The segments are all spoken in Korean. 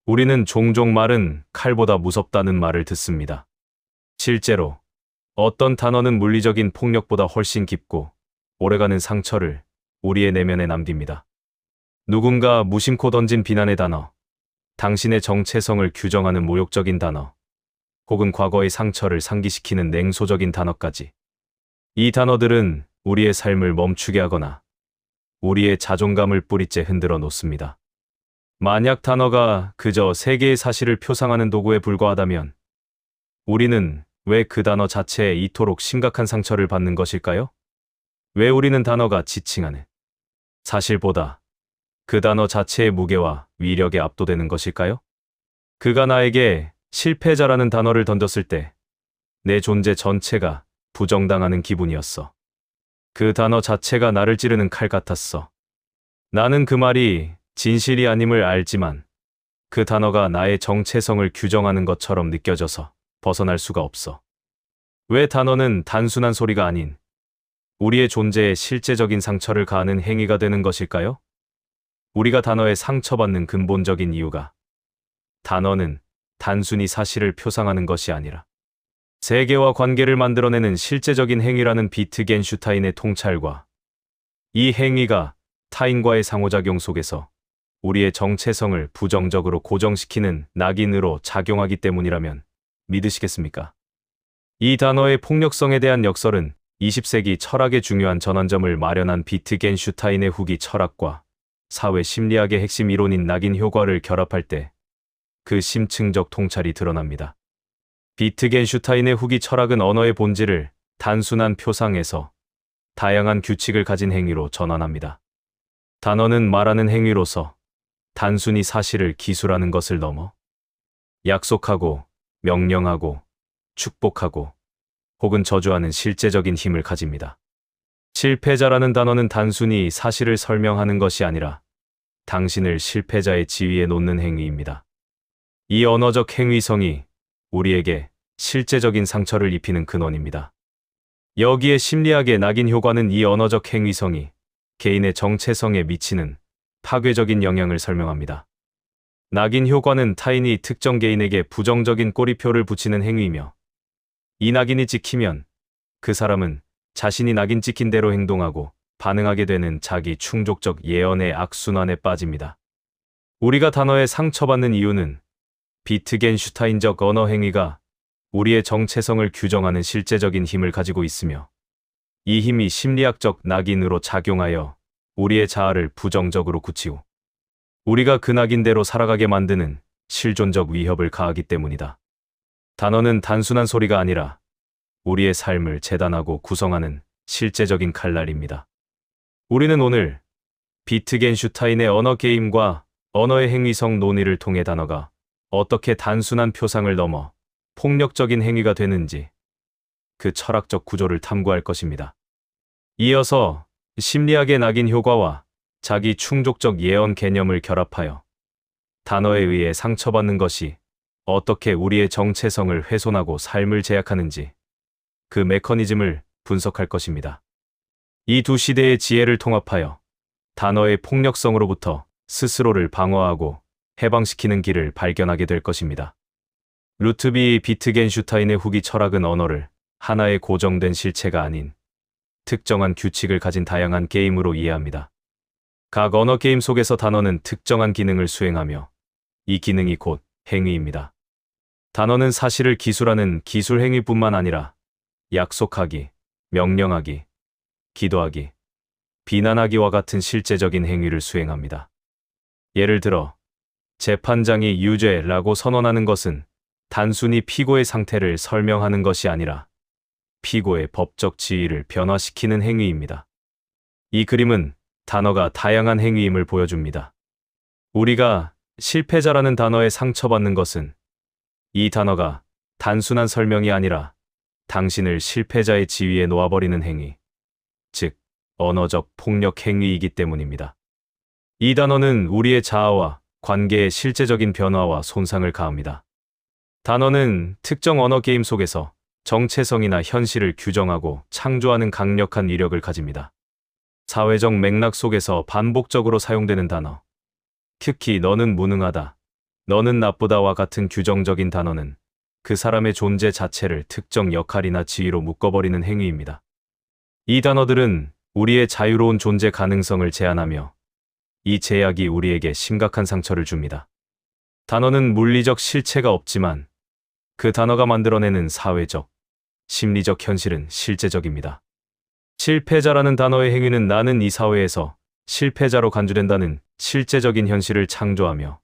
우리는 종종 말은 칼보다 무섭다는 말을 듣습니다. 실제로 어떤 단어는 물리적인 폭력보다 훨씬 깊고 오래가는 상처를 우리의 내면에 남깁니다. 누군가 무심코 던진 비난의 단어, 당신의 정체성을 규정하는 모욕적인 단어, 혹은 과거의 상처를 상기시키는 냉소적인 단어까지. 이 단어들은 우리의 삶을 멈추게 하거나 우리의 자존감을 뿌리째 흔들어 놓습니다. 만약 단어가 그저 세 개의 사실을 표상하는 도구에 불과하다면 우리는 왜 그 단어 자체에 이토록 심각한 상처를 받는 것일까요? 왜 우리는 단어가 지칭하는 사실보다 그 단어 자체의 무게와 위력에 압도되는 것일까요? 그가 나에게 실패자라는 단어를 던졌을 때 내 존재 전체가 부정당하는 기분이었어. 그 단어 자체가 나를 찌르는 칼 같았어. 나는 그 말이 진실이 아님을 알지만 그 단어가 나의 정체성을 규정하는 것처럼 느껴져서 벗어날 수가 없어. 왜 단어는 단순한 소리가 아닌 우리의 존재에 실제적인 상처를 가하는 행위가 되는 것일까요? 우리가 단어에 상처받는 근본적인 이유가 단어는 단순히 사실을 표상하는 것이 아니라 세계와 관계를 만들어내는 실제적인 행위라는 비트겐슈타인의 통찰과 이 행위가 타인과의 상호작용 속에서 우리의 정체성을 부정적으로 고정시키는 낙인으로 작용하기 때문이라면 믿으시겠습니까? 이 단어의 폭력성에 대한 역설은 20세기 철학의 중요한 전환점을 마련한 비트겐슈타인의 후기 철학과 사회 심리학의 핵심 이론인 낙인 효과를 결합할 때 그 심층적 통찰이 드러납니다. 비트겐슈타인의 후기 철학은 언어의 본질을 단순한 표상에서 다양한 규칙을 가진 행위로 전환합니다. 단어는 말하는 행위로서 단순히 사실을 기술하는 것을 넘어 약속하고 명령하고 축복하고 혹은 저주하는 실제적인 힘을 가집니다. 실패자라는 단어는 단순히 사실을 설명하는 것이 아니라 당신을 실패자의 지위에 놓는 행위입니다. 이 언어적 행위성이 우리에게 실제적인 상처를 입히는 근원입니다. 여기에 심리학의 낙인 효과는 이 언어적 행위성이 개인의 정체성에 미치는 파괴적인 영향을 설명합니다. 낙인 효과는 타인이 특정 개인에게 부정적인 꼬리표를 붙이는 행위이며 이 낙인이 찍히면 그 사람은 자신이 낙인 찍힌 대로 행동하고 반응하게 되는 자기 충족적 예언의 악순환에 빠집니다. 우리가 단어에 상처받는 이유는 비트겐슈타인적 언어 행위가 우리의 정체성을 규정하는 실제적인 힘을 가지고 있으며 이 힘이 심리학적 낙인으로 작용하여 우리의 자아를 부정적으로 굳히고 우리가 그 낙인대로 살아가게 만드는 실존적 위협을 가하기 때문이다. 단어는 단순한 소리가 아니라 우리의 삶을 재단하고 구성하는 실제적인 칼날입니다. 우리는 오늘 비트겐슈타인의 언어 게임과 언어의 행위성 논의를 통해 단어가 어떻게 단순한 표상을 넘어 폭력적인 행위가 되는지 그 철학적 구조를 탐구할 것입니다. 이어서 심리학의 낙인 효과와 자기 충족적 예언 개념을 결합하여 단어에 의해 상처받는 것이 어떻게 우리의 정체성을 훼손하고 삶을 제약하는지 그 메커니즘을 분석할 것입니다. 이 두 시대의 지혜를 통합하여 단어의 폭력성으로부터 스스로를 방어하고 해방시키는 길을 발견하게 될 것입니다. 루트비 비트겐슈타인의 후기 철학은 언어를 하나의 고정된 실체가 아닌 특정한 규칙을 가진 다양한 게임으로 이해합니다. 각 언어 게임 속에서 단어는 특정한 기능을 수행하며 이 기능이 곧 행위입니다. 단어는 사실을 기술하는 기술 행위뿐만 아니라 약속하기, 명령하기, 기도하기, 비난하기와 같은 실제적인 행위를 수행합니다. 예를 들어 재판장이 유죄라고 선언하는 것은 단순히 피고의 상태를 설명하는 것이 아니라 피고의 법적 지위를 변화시키는 행위입니다. 이 그림은 단어가 다양한 행위임을 보여줍니다. 우리가 실패자라는 단어에 상처받는 것은 이 단어가 단순한 설명이 아니라 당신을 실패자의 지위에 놓아버리는 행위, 즉 언어적 폭력 행위이기 때문입니다. 이 단어는 우리의 자아와 관계의 실제적인 변화와 손상을 가합니다. 단어는 특정 언어 게임 속에서 정체성이나 현실을 규정하고 창조하는 강력한 위력을 가집니다. 사회적 맥락 속에서 반복적으로 사용되는 단어, 특히 너는 무능하다, 너는 나쁘다와 같은 규정적인 단어는 그 사람의 존재 자체를 특정 역할이나 지위로 묶어버리는 행위입니다. 이 단어들은 우리의 자유로운 존재 가능성을 제한하며 이 제약이 우리에게 심각한 상처를 줍니다. 단어는 물리적 실체가 없지만 그 단어가 만들어내는 사회적, 심리적 현실은 실제적입니다. 실패자라는 단어의 행위는 나는 이 사회에서 실패자로 간주된다는 실제적인 현실을 창조하며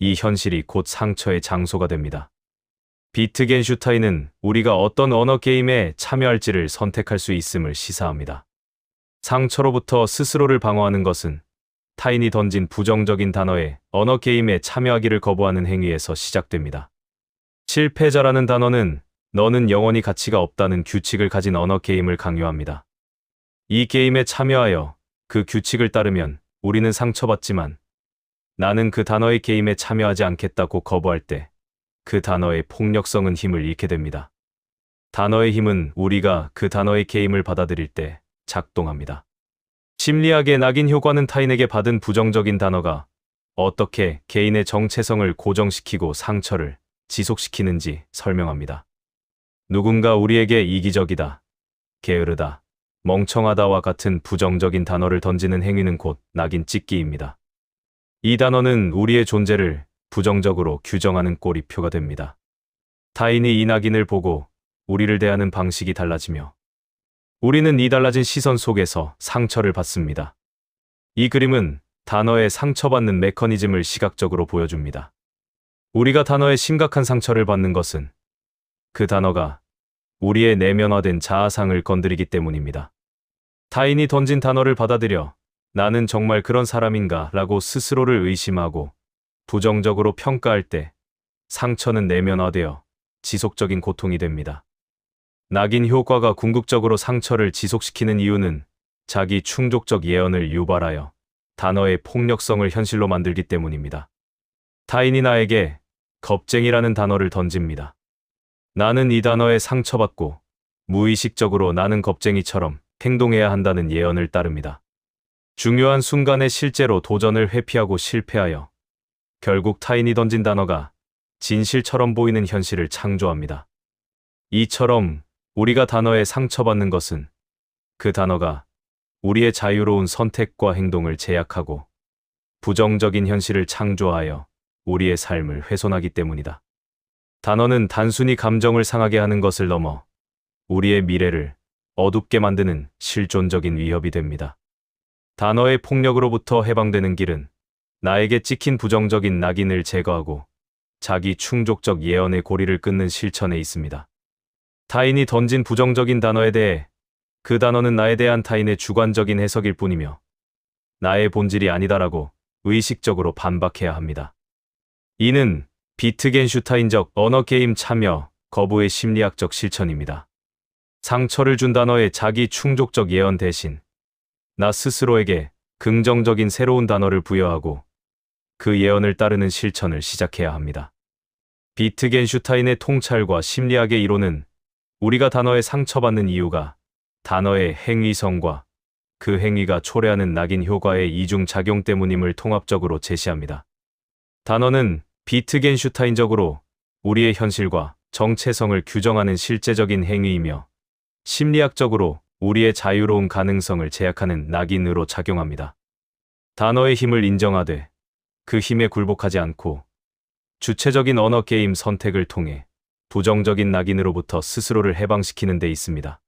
이 현실이 곧 상처의 장소가 됩니다. 비트겐슈타인은 우리가 어떤 언어 게임에 참여할지를 선택할 수 있음을 시사합니다. 상처로부터 스스로를 방어하는 것은 타인이 던진 부정적인 단어에 언어 게임에 참여하기를 거부하는 행위에서 시작됩니다. 실패자라는 단어는 너는 영원히 가치가 없다는 규칙을 가진 언어 게임을 강요합니다. 이 게임에 참여하여 그 규칙을 따르면 우리는 상처받지만 나는 그 단어의 게임에 참여하지 않겠다고 거부할 때 그 단어의 폭력성은 힘을 잃게 됩니다. 단어의 힘은 우리가 그 단어의 게임을 받아들일 때 작동합니다. 심리학의 낙인 효과는 타인에게 받은 부정적인 단어가 어떻게 개인의 정체성을 고정시키고 상처를 지속시키는지 설명합니다. 누군가 우리에게 이기적이다, 게으르다, 멍청하다와 같은 부정적인 단어를 던지는 행위는 곧 낙인 찍기입니다. 이 단어는 우리의 존재를 부정적으로 규정하는 꼬리표가 됩니다. 타인이 이 낙인을 보고 우리를 대하는 방식이 달라지며 우리는 이 달라진 시선 속에서 상처를 받습니다. 이 그림은 단어의 상처받는 메커니즘을 시각적으로 보여줍니다. 우리가 단어에 심각한 상처를 받는 것은 그 단어가 우리의 내면화된 자아상을 건드리기 때문입니다. 타인이 던진 단어를 받아들여 나는 정말 그런 사람인가 라고 스스로를 의심하고 부정적으로 평가할 때 상처는 내면화되어 지속적인 고통이 됩니다. 낙인 효과가 궁극적으로 상처를 지속시키는 이유는 자기 충족적 예언을 유발하여 단어의 폭력성을 현실로 만들기 때문입니다. 타인이 나에게 겁쟁이라는 단어를 던집니다. 나는 이 단어에 상처받고 무의식적으로 나는 겁쟁이처럼 행동해야 한다는 예언을 따릅니다. 중요한 순간에 실제로 도전을 회피하고 실패하여 결국 타인이 던진 단어가 진실처럼 보이는 현실을 창조합니다. 이처럼 우리가 단어에 상처받는 것은 그 단어가 우리의 자유로운 선택과 행동을 제약하고 부정적인 현실을 창조하여 우리의 삶을 훼손하기 때문이다. 단어는 단순히 감정을 상하게 하는 것을 넘어 우리의 미래를 어둡게 만드는 실존적인 위협이 됩니다. 단어의 폭력으로부터 해방되는 길은 나에게 찍힌 부정적인 낙인을 제거하고 자기 충족적 예언의 고리를 끊는 실천에 있습니다. 타인이 던진 부정적인 단어에 대해 그 단어는 나에 대한 타인의 주관적인 해석일 뿐이며 나의 본질이 아니다라고 의식적으로 반박해야 합니다. 이는 비트겐슈타인적 언어 게임 참여 거부의 심리학적 실천입니다. 상처를 준 단어의 자기 충족적 예언 대신 나 스스로에게 긍정적인 새로운 단어를 부여하고 그 예언을 따르는 실천을 시작해야 합니다. 비트겐슈타인의 통찰과 심리학의 이론은 우리가 단어에 상처받는 이유가 단어의 행위성과 그 행위가 초래하는 낙인 효과의 이중작용 때문임을 통합적으로 제시합니다. 단어는 비트겐슈타인적으로 우리의 현실과 정체성을 규정하는 실제적인 행위이며 심리학적으로 우리의 자유로운 가능성을 제약하는 낙인으로 작용합니다. 단어의 힘을 인정하되 그 힘에 굴복하지 않고 주체적인 언어 게임 선택을 통해 부정적인 낙인으로부터 스스로를 해방시키는 데 있습니다.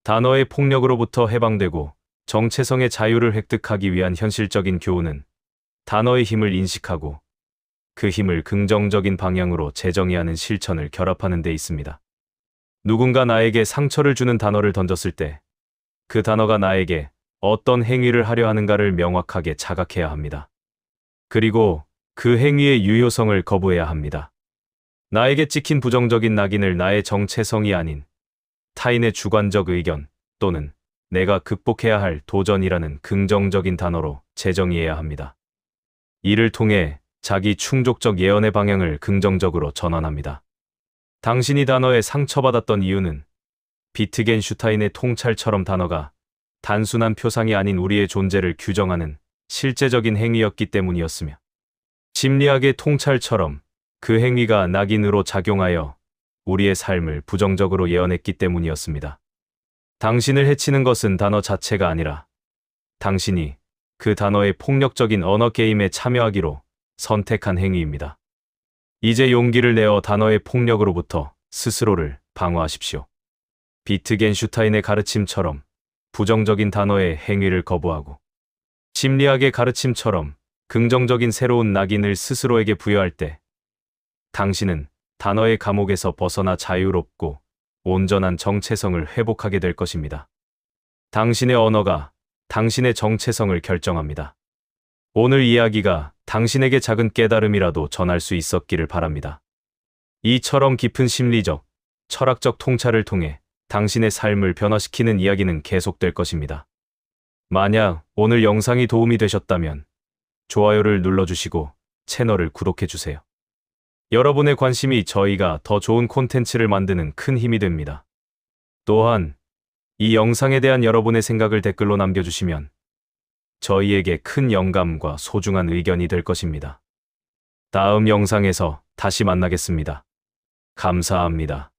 단어의 폭력으로부터 해방되고 정체성의 자유를 획득하기 위한 현실적인 교훈은 단어의 힘을 인식하고 그 힘을 긍정적인 방향으로 재정의하는 실천을 결합하는 데 있습니다. 누군가 나에게 상처를 주는 단어를 던졌을 때 그 단어가 나에게 어떤 행위를 하려 하는가를 명확하게 자각해야 합니다. 그리고 그 행위의 유효성을 거부해야 합니다. 나에게 찍힌 부정적인 낙인을 나의 정체성이 아닌 타인의 주관적 의견 또는 내가 극복해야 할 도전이라는 긍정적인 단어로 재정의해야 합니다. 이를 통해 자기 충족적 예언의 방향을 긍정적으로 전환합니다. 당신이 단어에 상처받았던 이유는 비트겐슈타인의 통찰처럼 단어가 단순한 표상이 아닌 우리의 존재를 규정하는 실제적인 행위였기 때문이었으며 심리학의 통찰처럼 그 행위가 낙인으로 작용하여 우리의 삶을 부정적으로 예언했기 때문이었습니다. 당신을 해치는 것은 단어 자체가 아니라 당신이 그 단어의 폭력적인 언어 게임에 참여하기로 선택한 행위입니다. 이제 용기를 내어 단어의 폭력으로부터 스스로를 방어하십시오. 비트겐슈타인의 가르침처럼 부정적인 단어의 행위를 거부하고 심리학의 가르침처럼 긍정적인 새로운 낙인을 스스로에게 부여할 때 당신은 단어의 감옥에서 벗어나 자유롭고 온전한 정체성을 회복하게 될 것입니다. 당신의 언어가 당신의 정체성을 결정합니다. 오늘 이야기가 당신에게 작은 깨달음이라도 전할 수 있었기를 바랍니다. 이처럼 깊은 심리적, 철학적 통찰을 통해 당신의 삶을 변화시키는 이야기는 계속될 것입니다. 만약 오늘 영상이 도움이 되셨다면 좋아요를 눌러주시고 채널을 구독해주세요. 여러분의 관심이 저희가 더 좋은 콘텐츠를 만드는 큰 힘이 됩니다. 또한 이 영상에 대한 여러분의 생각을 댓글로 남겨주시면 저희에게 큰 영감과 소중한 의견이 될 것입니다. 다음 영상에서 다시 만나겠습니다. 감사합니다.